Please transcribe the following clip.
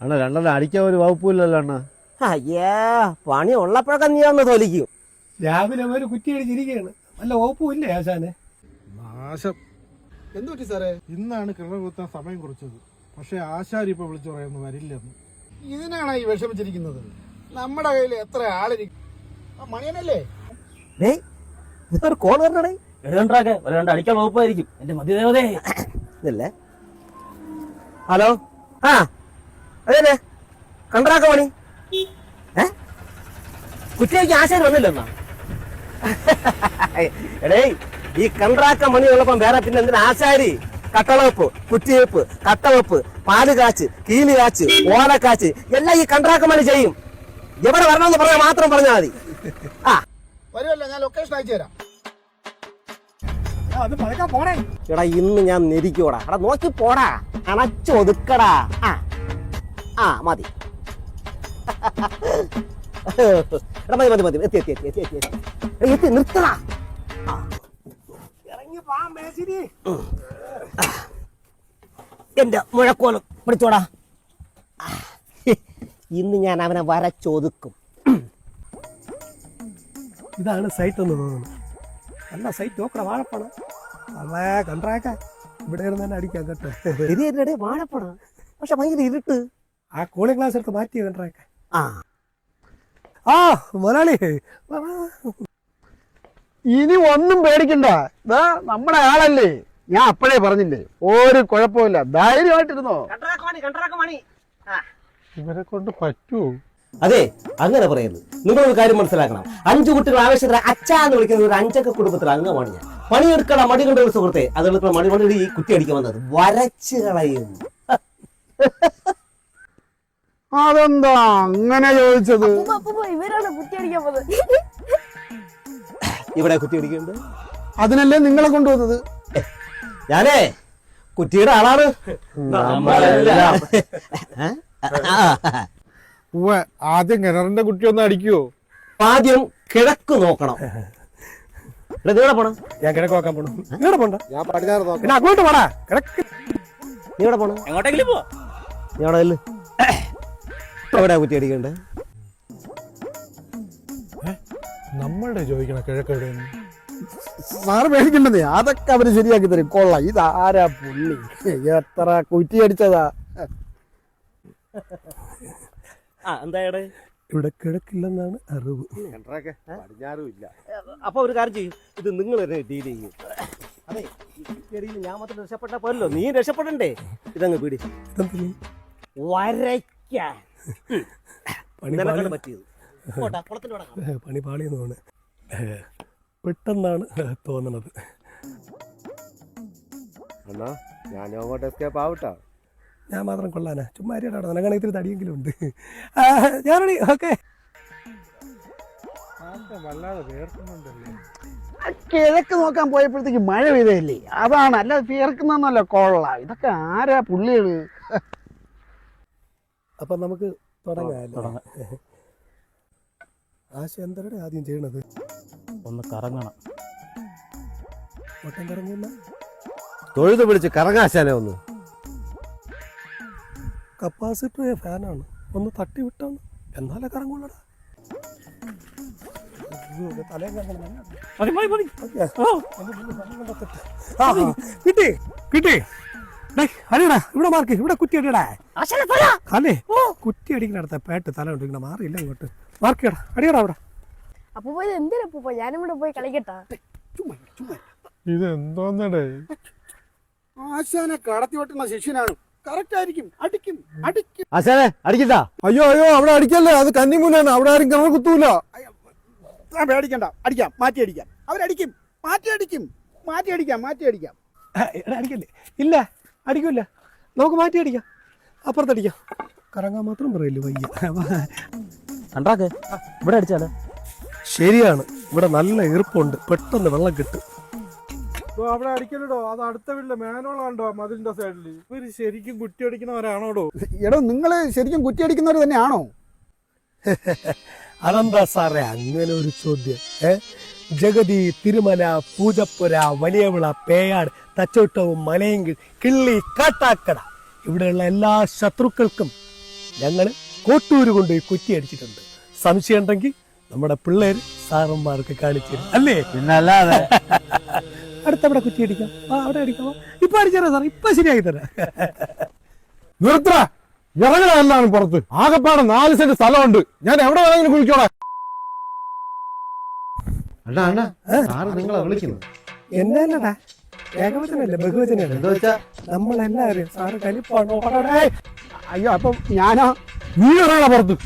അണ്ണ രണ്ടെണ്ണം അടിക്കാൻ ഒരു വകുപ്പില്ലല്ലോ അണ്ണ. അയ്യാ പണി ഉള്ളപ്പോഴൊക്കെ നീ ഒന്ന് തൊലിക്കും. രാവിലെ ഒരു കുറ്റി അടിച്ചിരിക്കുകയാണ്. വല്ല വകുപ്പുമില്ലേ ആശാനെ? നാശം. എന്തു പറ്റി സാറേ? ഇന്നാണ് കിണർ കുത്താൻ സമയം കുറിച്ചത്. പക്ഷെ ആശാരി ഇപ്പൊ വിളിച്ചു പറയുന്നു വരില്ലെന്ന്. ഇതിനാണ് ഈ വിഷമിച്ചിരിക്കുന്നത്. നമ്മുടെ കയ്യിൽ എത്ര ആളിരിക്കും? മണിയനല്ലേ? കോൾ വരണേ അടിക്കാൻ വകുപ്പായിരിക്കും. എന്റെ മധ്യദേവതേ ഇതല്ലേ? ഹലോ, ആ അതെ കണ്ടറാക്ക പണി. കുറ്റിക്ക് ആശയം വന്നില്ലെന്നാ? എടേ ഈ കണ്ടറാക്ക മണി ഉള്ളപ്പം വേറെ പിന്നെ എന്തിനാ ആശാരി? കട്ടളവെപ്പ്, കുറ്റിവെപ്പ്, കട്ടവെപ്പ്, പാല് കാച്ച്, കീലി കാച്ച്, ഓലക്കാച്ച് എല്ലാം ഈ കണ്ടറാക്ക മണി ചെയ്യും. എവിടെ വരണമെന്ന് പറഞ്ഞാൽ മാത്രം പറഞ്ഞാൽ മതി. ആ വരുമല്ലോ, ഞാൻ ലൊക്കേഷൻ അയച്ചു തരാം. എടാ ഇന്ന് ഞാൻ നെരിക്കൂടാ. എടാ നോക്കി പോടാ, അണച്ചൊതുക്കടാ. ആ മതി. എടാ മതി മതി മതി, എത്തി എത്തി എത്തി എത്തി എത്തി എത്തി എത്തി നിർത്തടാ. എന്റെ മുഴക്കോലും പിടിച്ചോടാ. ഇന്ന് ഞാൻ അവനെ വരച്ചൊതുക്കും. ഇതാണ് സൈറ്റ് എന്ന് തോന്നുന്നു. അല്ല സൈറ്റ് നോക്കണ വാഴപ്പണ അല്ലേ കണ്ടറാക്ക. ഇവിടെ ഇരുന്ന് തന്നെ അടിക്കാം കേട്ടോ. ശരിയല്ലേ വാഴപ്പണ, പക്ഷെ ഭയങ്കര ഇരുട്ട്. ആ കൂളിംഗ് ഗ്ലാസ് എടുത്ത് മാറ്റി കണ്ടറാക്ക. ആ മുതലാളി ഇനി ഒന്നും പേടിക്കണ്ട. നമ്മുടെ ആളല്ലേ, ഞാൻ അപ്പോഴേ പറഞ്ഞില്ലേ, ഒരു കുഴപ്പമില്ല, ധൈര്യമായിട്ടിരുന്നോ. ഇവരെ കൊണ്ട് പറ്റൂ? അതെ, അങ്ങനെ പറയുന്നത്. നിങ്ങളൊരു കാര്യം മനസ്സിലാക്കണം. 5 കുട്ടികൾ ആവശ്യത്തിന് അച്ഛ എന്ന് വിളിക്കുന്ന ഒരു 5 കുടുംബത്തിൽ അംഗമാണ് ഞാൻ. പണിയെടുക്കണ മടി കൊണ്ട് ഒരു സുഹൃത്തെ, അത് മടി കൊണ്ട് ഈ കുറ്റി അടിക്കാൻ വന്നത് വരച്ച് കളയും. അതെന്താ അങ്ങനെ ചോദിച്ചത്? ഇവിടെ കുറ്റി അടിക്കുന്നുണ്ട്. അതിനല്ലേ നിങ്ങളെ കൊണ്ടുവന്നത്? ഞാനേ കുറ്റിയുടെ ആളാണ്. ആദ്യം കിണറിന്റെ കുറ്റി ഒന്ന് അടിക്കുവോ? ആദ്യം കിഴക്ക് നോക്കണം. ഇവിടെ പോണം. ഞാൻ കിഴക്ക് നോക്കാൻ പോണു. ഇവിടെ പോണ്ട, ഞാൻ പടിഞ്ഞാറ് നോക്കാം. പിന്നെ അങ്ങോട്ട് പോടാ. കിഴക്ക് നീ ഇവിടെ പോണം. എങ്ങോട്ടെങ്കിലും പോ. നീ അവിടെ അല്ലേ എവിടെ കുറ്റി അടിക്കണ്ടേ? നമ്മളുടെ ചോദിക്കണം കിഴക്ക് എവിടെയെന്ന്. സാറ് പേടിക്കണ്ടേ, അതൊക്കെ അവര് ശരിയാക്കി തരും. കൊള്ളാം. ഇതാരാ പുള്ളി? എത്ര കുറ്റി അടിച്ചതാ. എന്തായാലും ഇവിടെ കിഴക്കില്ലെന്നാണ് അറിവ്. പടിഞ്ഞാറും ഇല്ല. അപ്പൊ ഒരു കാര്യം ചെയ്യും, ഇത് നിങ്ങൾ തന്നെ ഡീൽ ചെയ്യും. അതെ, ഈ കുറ്റിയടിയിൽ ഞാൻ മാത്രം രക്ഷപ്പെട്ടാ പോരല്ലോ, നീ രക്ഷപ്പെടണ്ടേ. ഇതങ്ങ് പിടി. വരയ്ക്കാൻ പറ്റിയത് പണി പാളിയെന്ന് തോന്നുന്നു. പെട്ടെന്നാണ് തോന്നണത്. എന്നാ ഞാനും അങ്ങോട്ട് എസ്കേപ്പ് ആവട്ടാ. ഞാൻ മാത്രം കൊള്ളാനാ? ചുമ്മാ അരിയാടാ, നിനക്കാണെങ്കിൽ ഇത്തിരി തടിയെങ്കിലും ഉണ്ട്. ഞാനടി ഓക്കെ. വല്ലാതെ വേർക്കുന്നുണ്ടല്ലേ. കിഴക്ക് നോക്കാൻ പോയപ്പോഴത്തേക്ക് മഴ പെയ്തല്ലേ, അതാണ്. അല്ലാതെ വേർക്കുന്നല്ല. കൊള്ളാം. ഇതൊക്കെ ആരാ പുള്ളികള്? അപ്പൊ നമുക്ക് തുടങ്ങാം. ആശ എന്തരടെ ആദ്യം ചെയ്യണത്? ഒന്ന് കറങ്ങണം. ഒട്ടം കറങ്ങില്ല. തൊഴുത് പിടിച്ച് കറങ്ങാശാനെ ഒന്ന്. കപ്പാസിറ്റർ ഫാനാണ്, ഒന്ന് തട്ടി വിട്ടാണ് എന്നാലേ കറങ്ങുള്ളടാ. തലയും കിട്ടി കിട്ടി. അടിയടാ, ഇവിടെ മാർക്ക്, ഇവിടെ കുറ്റി അടിയടാ. അല്ലേ കുറ്റി അടിക്കണടുത്ത പേട്ട് തല കൊണ്ടിരിക്കണ മാറിയില്ല ഇങ്ങോട്ട്. മാർക്കിയടാ, അടിയടാ അവിടെ. അപ്പൊ എന്തിനാ ഞാനിവിടെ പോയി കളിക്കട്ടാ? ഇതെന്തോന്നടേ? ആശാനെ കടത്തി വെട്ടുന്ന ശിഷ്യനാണ്. കറക്റ്റ് ആയിരിക്കും. അടിക്കും അടിക്കും. ആശാനെ അടിക്കട്ടാ. അയ്യോ അയ്യോ, അവിടെ അടിക്കല്ലേ, അത് കന്നിമൂലാണ്. അവിടെ ആരും കിണർ കുത്തൂല. പേടിക്കണ്ട, അടിക്കാം, മാറ്റി അടിക്കാം. അവരടിക്കും, മാറ്റി അടിക്കും, മാറ്റി അടിക്കാം, മാറ്റി അടിക്കാം. അടിക്കല്ലേ? ഇല്ല, അടിക്കൂല. നമുക്ക് മാറ്റി അടിക്കാം, അപ്പുറത്തടിക്കാം. കറങ്ങാൻ മാത്രം പറയില്ലേ വയ്യ. കണ്ടാക്ക് ഇവിടെ അടിച്ചാലോ? ശരിയാണ്, ഇവിടെ നല്ല ഈർപ്പുണ്ട്, പെട്ടെന്ന് വെള്ളം കിട്ടും. അവിടെ അടിക്കലോ, അത് അടുത്ത വീട്ടിലെ മേനോളാണ്ടോ മതിലിന്റെ സൈഡില്. ഇവര് ശരിക്കും കുറ്റി അടിക്കുന്നവരാണോടോ? എടോ, നിങ്ങള് ശരിക്കും കുറ്റി അടിക്കുന്നവർ തന്നെയാണോ? അതെന്താ സാറേ അങ്ങനെ ഒരു ചോദ്യം? ജഗതി, തിരുമല, പൂജപ്പുര, വലിയവിള, പേയാട്, തച്ചോട്ടവും, മലയെങ്കിൽ, കിള്ളി, കാട്ടാക്കട, ഇവിടെയുള്ള എല്ലാ ശത്രുക്കൾക്കും ഞങ്ങള് കോട്ടൂര് കൊണ്ടുപോയി കുറ്റി അടിച്ചിട്ടുണ്ട്. സംശയം ഉണ്ടെങ്കിൽ നമ്മുടെ പിള്ളേര് സാറന്മാർക്ക് കാണിച്ചു തരും അല്ലേ? പിന്നല്ലാതെ അടുത്തവിടെ കുറ്റി അടിക്കാം. അവിടെ അടിക്കാമോ? ഇപ്പൊ അടിച്ചാലോ സാർ? ഇപ്പൊ ശരിയാക്കി തരാം. നിർത്തറ ഇറങ്ങണ എന്താണ് പുറത്ത്? ആകെപ്പാടെ 4 സെന്റ് സ്ഥലമുണ്ട്. ഞാൻ എവിടെ വേണമെങ്കിലും കുളിക്കോളാം. അണ്ണാ അണ്ണാ സാറ് നിങ്ങളെ വിളിക്കുന്നു. എന്നല്ലടാ, ഏകവചനല്ലേ ബഹുവചനല്ലേ? എന്താ വെച്ചാ നമ്മളെല്ലാവരും സാറ് കലിപ്പാണോ? അയ്യോ അപ്പം ഞാനോ? നീ ഇറങ്ങണ പുറത്ത്.